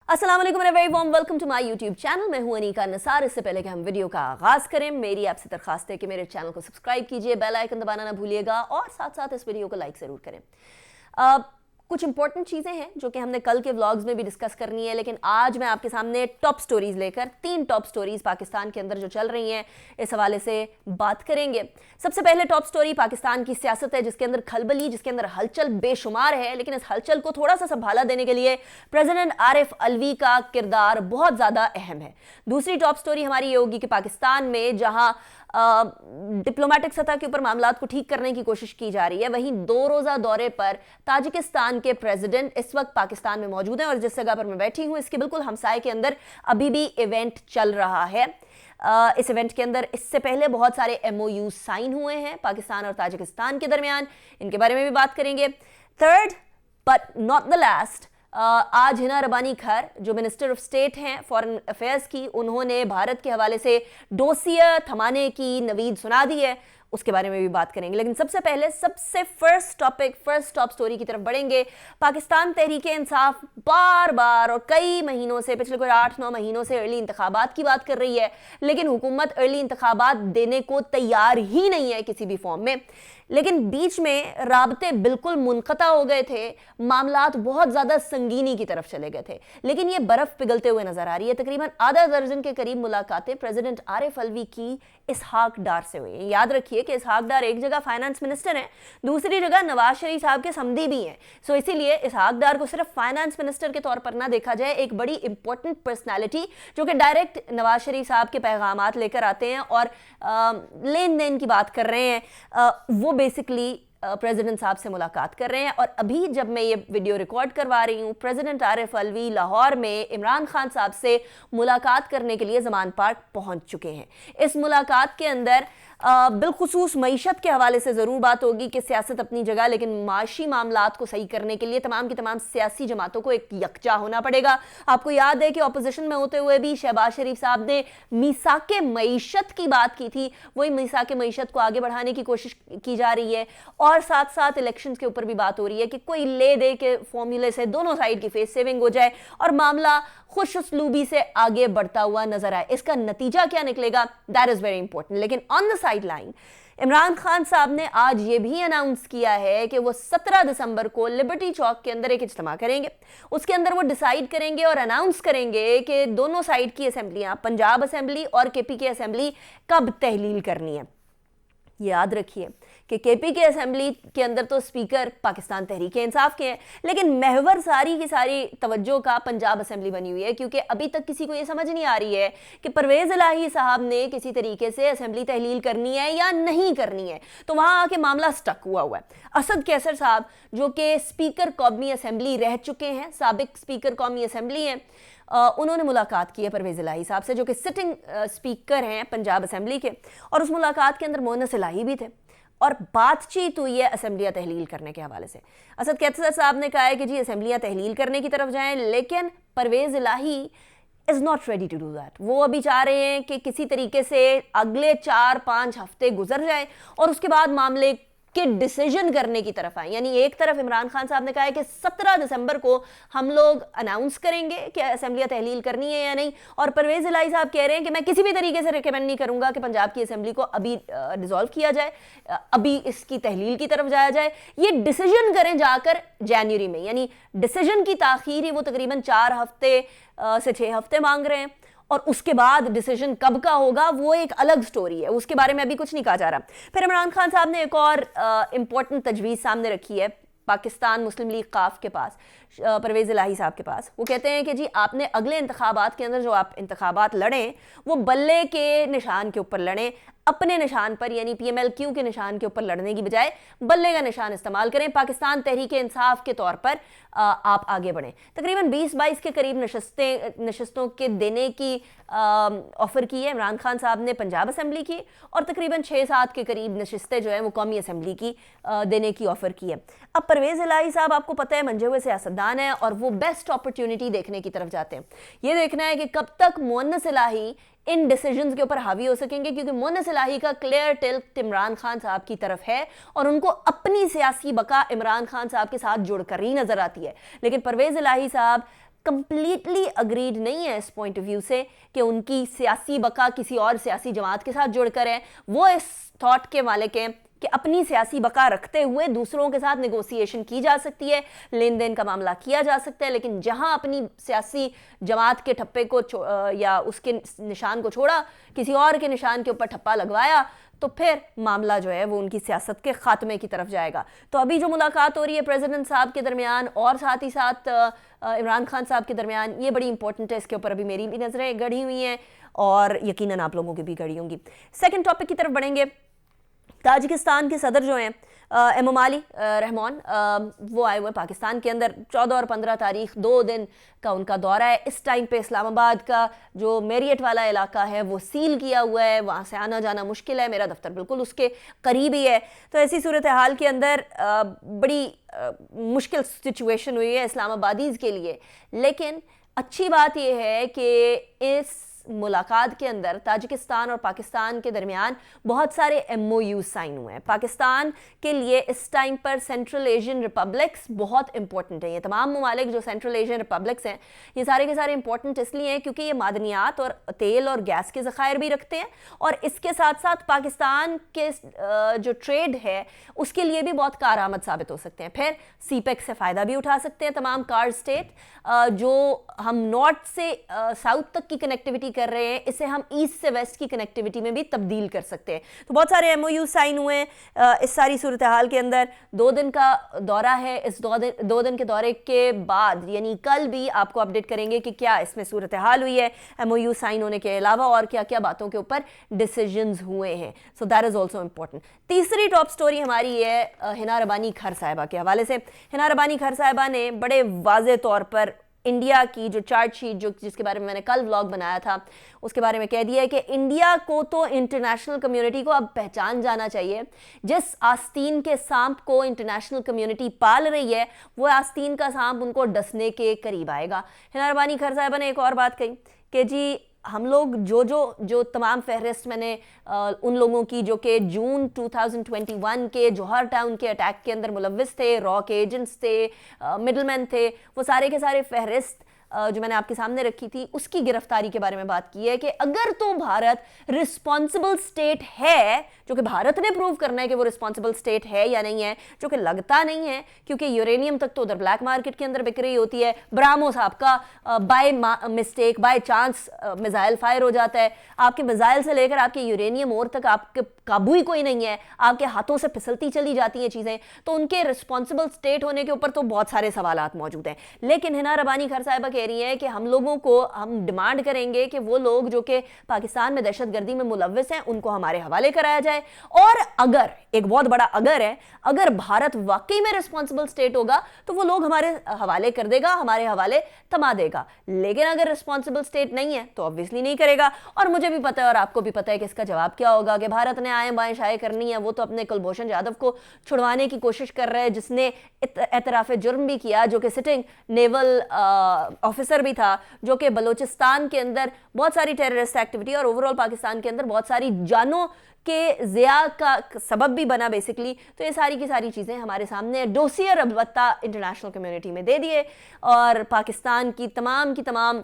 अस्सलाम वालेकुम and very warm welcome to my YouTube channel. मैं हूं अनीका नसार। इससे पहले कि हम वीडियो का आगाज करें, मेरी आपसे दरखास्त है कि मेरे चैनल को सब्सक्राइब कीजिए, बेल आइकन दबाना ना भूलिएगा और साथ साथ इस वीडियो को लाइक ज़रूर करें। कुछ इंपॉर्टेंट चीज़ें हैं जो कि हमने कल के व्लॉग्स में भी डिस्कस करनी है, लेकिन आज मैं आपके सामने टॉप स्टोरीज लेकर 3 टॉप स्टोरीज पाकिस्तान के अंदर जो चल रही हैं इस हवाले से बात करेंगे। सबसे पहले टॉप स्टोरी पाकिस्तान की सियासत है, जिसके अंदर खलबली, जिसके अंदर हलचल बेशुमार है, लेकिन इस हलचल को थोड़ा सा संभाला देने के लिए प्रेसिडेंट आरिफ अलवी का किरदार बहुत ज़्यादा अहम है। दूसरी टॉप स्टोरी हमारी ये होगी कि पाकिस्तान में जहाँ डिप्लोमेटिक सतह के ऊपर मामलात को ठीक करने की कोशिश की जा रही है, वहीं 2 रोज़ा दौरे पर ताजिकिस्तान के प्रेसिडेंट इस वक्त पाकिस्तान में मौजूद हैं और जिस जगह पर मैं बैठी हूं इसके बिल्कुल हमसाए के अंदर अभी भी इवेंट चल रहा है। इस इवेंट के अंदर इससे पहले बहुत सारे MOU साइन हुए हैं पाकिस्तान और ताजिकिस्तान के दरमियान, इनके बारे में भी बात करेंगे। Third but not the last, आज हिना रबानी खर जो मिनिस्टर ऑफ स्टेट हैं फॉरेन अफेयर्स की, उन्होंने भारत के हवाले से डोसियर थमाने की नवीद सुना दी है, उसके बारे में भी बात करेंगे। लेकिन सबसे पहले सबसे फर्स्ट टॉप स्टोरी की तरफ बढ़ेंगे। पाकिस्तान तहरीक-ए-इंसाफ बार बार और कई महीनों से, पिछले कोई 8-9 महीनों से अर्ली इंतखाबात की बात कर रही है, लेकिन हुकूमत अर्ली इंतखाबात देने को तैयार ही नहीं है किसी भी फॉर्म में। लेकिन बीच में राबते बिल्कुल मुनक़ता हो गए थे, मामलात बहुत ज़्यादा संगीनी की तरफ चले गए थे, लेकिन ये बर्फ़ पिघलते हुए नजर आ रही है। तकरीबन आधा दर्जन के करीब मुलाकातें प्रेसिडेंट आरिफ अलवी की इसहाक डार से हुई हैं। याद रखिए कि इसहाक डार एक जगह फाइनेंस मिनिस्टर हैं, दूसरी जगह नवाज शरीफ साहब के समधी भी हैं। सो इसीलिए इसहाक डार को सिर्फ फाइनेंस मिनिस्टर के तौर पर ना देखा जाए, एक बड़ी इंपॉर्टेंट पर्सनैलिटी जो कि डायरेक्ट नवाज शरीफ साहब के पैगामात लेकर आते हैं और लेन देन की बात कर रहे हैं, वो बेसिकली प्रेसिडेंट साहब से मुलाकात कर रहे हैं। और अभी जब मैं ये वीडियो रिकॉर्ड करवा रही हूँ, प्रेसिडेंट आरिफ अलवी लाहौर में इमरान खान साहब से मुलाकात करने के लिए ज़मान पार्क पहुँच चुके हैं। इस मुलाकात के अंदर बिलखुसूस मईशत के हवाले से ज़रूर बात होगी कि सियासत अपनी जगह, लेकिन माशी मामलात को सही करने के लिए तमाम की तमाम सियासी जमातों को एक यकजा होना पड़ेगा। आपको याद है कि अपोजिशन में होते हुए भी शहबाज शरीफ साहब ने मीसाके मईशत की बात की थी, वही मीसाके मईशत को आगे बढ़ाने की कोशिश की जा रही है और साथ साथ इलेक्शंस के ऊपर भी बात हो रही है कि कोई ले दे के फॉर्मूले से दोनों साइड की फेस सेविंग हो जाए और मामला खुश उसलूबी से आगे बढ़ता हुआ नजर आए। इसका नतीजा क्या निकलेगा, दैट इज वेरी इंपॉर्टेंट। लेकिन on the side line Imran Khan साहब ने आज ये भी अनाउंस किया है कि वो 17 दिसंबर को लिबर्टी चौक के अंदर एक इज्तिमा करेंगे। उसके अंदर वो डिसाइड करेंगे और अनाउंस करेंगे कि दोनों साइड की असेंबलियां, पंजाब असेंबली और KP की असेंबली, कब तहलील करनी है। याद रखिए कि KP की असेंबली के अंदर तो स्पीकर पाकिस्तान तहरीक-ए-इंसाफ के हैं, लेकिन महवर सारी की सारी तवज्जो का पंजाब असेंबली बनी हुई है, क्योंकि अभी तक किसी को ये समझ नहीं आ रही है कि परवेज़ इलाही साहब ने किसी तरीके से असेंबली तहलील करनी है या नहीं करनी है। तो वहाँ आके मामला स्टक हुआ है। असद कैसर साहब जो कि स्पीकर कौमी असेंबली रह चुके हैं, साबिक स्पीकर कौमी असेंबली हैं, उन्होंने मुलाकात की है परवेज़ इलाही साहब से जो कि सिटिंग स्पीकर हैं पंजाब असेंबली के, और उस मुलाकात के अंदर मोहनस इलाही भी थे और बातचीत हुई है असेंबलियाँ तहलील करने के हवाले से। असद कैसर साहब ने कहा है कि जी असेंबलियाँ तहलील करने की तरफ जाएं, लेकिन Parvez Elahi is not ready to do that. वो अभी चाह रहे हैं कि किसी तरीके से अगले 4-5 हफ्ते गुजर जाए और उसके बाद मामले के डिसीजन करने की तरफ आए। यानी एक तरफ इमरान खान साहब ने कहा है कि 17 दिसंबर को हम लोग अनाउंस करेंगे कि असेंबलियाँ तहलील करनी है या नहीं, और परवेज़ इलाही साहब कह रहे हैं कि मैं किसी भी तरीके से रिकमेंड नहीं करूंगा कि पंजाब की असेंबली को अभी डिसॉल्व किया जाए, अभी इसकी तहलील की तरफ जाया जाए, ये डिसीजन करें जाकर जनवरी में। यानी डिसीजन की ताखीर ही वो तकरीबन 4 हफ्ते से 6 हफ्ते मांग रहे हैं, और उसके बाद डिसीजन कब का होगा वो एक अलग स्टोरी है, उसके बारे में अभी कुछ नहीं कहा जा रहा। फिर इमरान खान साहब ने एक और इंपॉर्टेंट तजवीज़ सामने रखी है पाकिस्तान मुस्लिम लीग काफ के पास, परवेज़ इलाही साहब के पास। वो कहते हैं कि जी आपने अगले इंतखाबात के अंदर जो आप इंतखाबात लड़ें वो बल्ले के निशान के ऊपर लड़ें, अपने निशान पर यानी PMLQ के निशान के ऊपर लड़ने की बजाय बल्ले का निशान इस्तेमाल करें। पाकिस्तान तहरीक-ए-इंसाफ के तौर पर आप आगे बढ़ें। तकरीबन 20-22 के करीब नशस्तों के देने की ऑफ़र की है इमरान खान साहब ने पंजाब असेंबली की, और तकरीबन 6-7 के करीब नशस्तें जो है वो कौमी असेंबली की देने की ऑफ़र की है। अब परवेज़ इलाही साहब आपको पता है मंजे हुए सियासतदान है और वो बेस्ट अपॉर्चुनिटी देखने की तरफ जाते हैं। ये देखना है कि कब तक मोहनस इलाही इन डिसीजंस के ऊपर हावी हो सकेंगे, क्योंकि मोहनस इलाही का क्लियर टिल्ट इमरान खान साहब की तरफ है और उनको अपनी सियासी बका इमरान खान साहब के साथ जुड़कर ही नजर आती है। लेकिन परवेज़ इलाही साहब कंप्लीटली अग्रीड नहीं है इस पॉइंट ऑफ व्यू से कि उनकी सियासी बका किसी और सियासी जमात के साथ जुड़कर है। वो इस थॉट के मालिक हैं कि अपनी सियासी बका रखते हुए दूसरों के साथ नेगोशिएशन की जा सकती है, लेन देन का मामला किया जा सकता है, लेकिन जहां अपनी सियासी जमात के ठप्पे को या उसके निशान को छोड़ा, किसी और के निशान के ऊपर ठप्पा लगवाया, तो फिर मामला जो है वो उनकी सियासत के खात्मे की तरफ जाएगा। तो अभी जो मुलाकात हो रही है प्रेसिडेंट साहब के दरमियान और साथ ही साथ इमरान खान साहब के दरमियान, ये बड़ी इंपॉर्टेंट है। इसके ऊपर अभी मेरी भी नज़रें गढ़ी हुई हैं और यकीनन आप लोगों की भी गढ़ी होंगी। सेकंड टॉपिक की तरफ बढ़ेंगे। ताजिकिस्तान के सदर जो हैं एमोमाली रहमान, वो आए हुए पाकिस्तान के अंदर। 14 और 15 तारीख 2 दिन का उनका दौरा है। इस टाइम पे इस्लामाबाद का जो मेरियट वाला इलाका है वो सील किया हुआ है, वहाँ से आना जाना मुश्किल है। मेरा दफ्तर बिल्कुल उसके करीब ही है। तो ऐसी सूरत हाल के अंदर बड़ी मुश्किल सिचुएशन हुई है इस्लामाबादीज़ के लिए। लेकिन अच्छी बात यह है कि इस मुलाकात के अंदर ताजिकिस्तान और पाकिस्तान के दरमियान बहुत सारे MOU साइन हुए हैं। पाकिस्तान के लिए इस टाइम पर सेंट्रल एशियन रिपब्लिक्स बहुत इंपॉर्टेंट है। ये तमाम ममालिक जो सेंट्रल एशियन रिपब्लिक्स हैं, ये सारे के सारे इंपॉर्टेंट इसलिए हैं क्योंकि ये मादनियात और तेल और गैस के ज़खायर भी रखते हैं, और इसके साथ साथ पाकिस्तान के जो ट्रेड है उसके लिए भी बहुत कारआमद साबित हो सकते हैं। फिर CPEC से फ़ायदा भी उठा सकते हैं तमाम कार्ड स्टेट। जो हम नॉर्थ से साउथ तक की कनेक्टिविटी कर रहे हैं, इसे हम ईस्ट से वेस्ट की कनेक्टिविटी में भी तब्दील कर सकते हैं। तो बहुत सारे MOU साइन हुए हैं इस सारी सूरत हाल के अंदर। 2 दिन का दौरा है। इस 2 दिन के दौरे के बाद यानी कल भी आपको अपडेट करेंगे कि क्या इसमें सूरत हाल हुई है, MOU साइन होने के अलावा और क्या क्या बातों के ऊपर डिसीजंस हुए हैं। So that is also important. तीसरी टॉप स्टोरी हमारी है हिना रबानी खर साहिबा के हवाले से। हिना रबानी खर साहिबा ने बड़े वाज़े तौर पर इंडिया की जो चार्जशीट जिसके बारे में मैंने कल व्लॉग बनाया था उसके बारे में कह दिया है कि इंडिया को तो इंटरनेशनल कम्युनिटी को अब पहचान जाना चाहिए। जिस आस्तीन के सांप को इंटरनेशनल कम्युनिटी पाल रही है, वो आस्तीन का सांप उनको डसने के करीब आएगा। हिना रबानी खर साहिबा ने एक और बात कही कि जी हम लोग जो तमाम फहरिस्त मैंने उन लोगों की जो कि जून 2021 के जौहर टाउन के अटैक के अंदर मुलव्विस थे, रॉ के एजेंट्स थे, मिडलमैन थे, वो सारे के सारे फहरिस्त जो मैंने आपके सामने रखी थी उसकी गिरफ्तारी के बारे में बात की है कि अगर तो भारत रिस्पॉन्सिबल स्टेट है, जो कि भारत ने प्रूव करना है कि वो रिस्पॉन्सिबल स्टेट है या नहीं है, जो कि लगता नहीं है क्योंकि यूरेनियम तक तो उधर ब्लैक मार्केट के अंदर बिक रही होती है। ब्राह्मो साहब का by mistake by chance missile fire हो जाता है। आपके मिसाइल से लेकर आपके यूरेनियम और तक आपके काबू ही कोई नहीं है, आपके हाथों से फिसलती चली जाती हैं चीज़ें। तो उनके रिस्पॉन्सिबल स्टेट होने के ऊपर तो बहुत सारे सवालात मौजूद हैं। लेकिन हिना रबानी खर साहिबा कह रही है कि हम डिमांड करेंगे कि वो लोग जो कि पाकिस्तान में दहशतगर्दी में मुलव्विस हैं उनको हमारे हवाले कराया जाए। और अगर, एक बहुत बड़ा अगर है, अगर भारत वाकई में रिस्पॉन्सिबल स्टेट होगा तो वो लोग हमारे हवाले कर देगा, हमारे हवाले थमा देगा। लेकिन अगर रिस्पॉन्सिबल स्टेट नहीं है तो ऑब्वियसली नहीं करेगा। और मुझे भी पता है और आपको भी पता है कि इसका जवाब क्या होगा कि भारत ने आए बाएं शाये करनी है। वो तो अपने कुलभूषण यादव को छुड़वाने की कोशिश कर रहे हैं, जिसने एतराफ़ जुर्म भी किया, जो कि सिटिंग नेवल ऑफिसर भी था, जो कि बलोचिस्तान के अंदर बहुत सारी टेररिस्ट एक्टिविटी और ओवरऑल पाकिस्तान के अंदर बहुत सारी जानों के ज़िया का सबब भी बना बेसिकली। तो ये सारी की सारी चीज़ें हमारे सामने डोसियर अलबत्ता इंटरनेशनल कम्युनिटी में दे दिए और पाकिस्तान की तमाम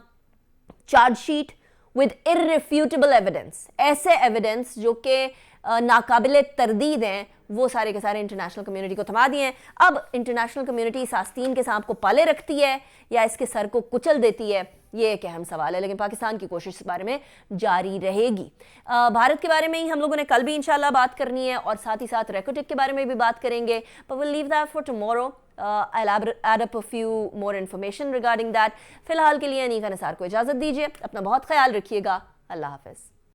चार्जशीट विद इर्रिफ्यूटेबल एविडेंस, ऐसे एविडेंस जो कि नाकाबिले तरदीद हैं, वो सारे के सारे इंटरनेशनल कम्युनिटी को थमा दिए हैं। अब इंटरनेशनल कम्युनिटी इस आस्तीन के सांप को पाले रखती है या इसके सर को कुचल देती है, ये एक अहम सवाल है। लेकिन पाकिस्तान की कोशिश इस बारे में जारी रहेगी। भारत के बारे में ही हम लोगों ने कल भी इंशाल्लाह बात करनी है और साथ ही साथ रेकोटिक के बारे में भी बात करेंगे, but will leave that for tomorrow. I'll add up a few more information regarding that. फिलहाल के लिए अनीका निसार को इजाज़त दीजिए। अपना बहुत ख्याल रखिएगा। अल्लाह हाफ़िज़।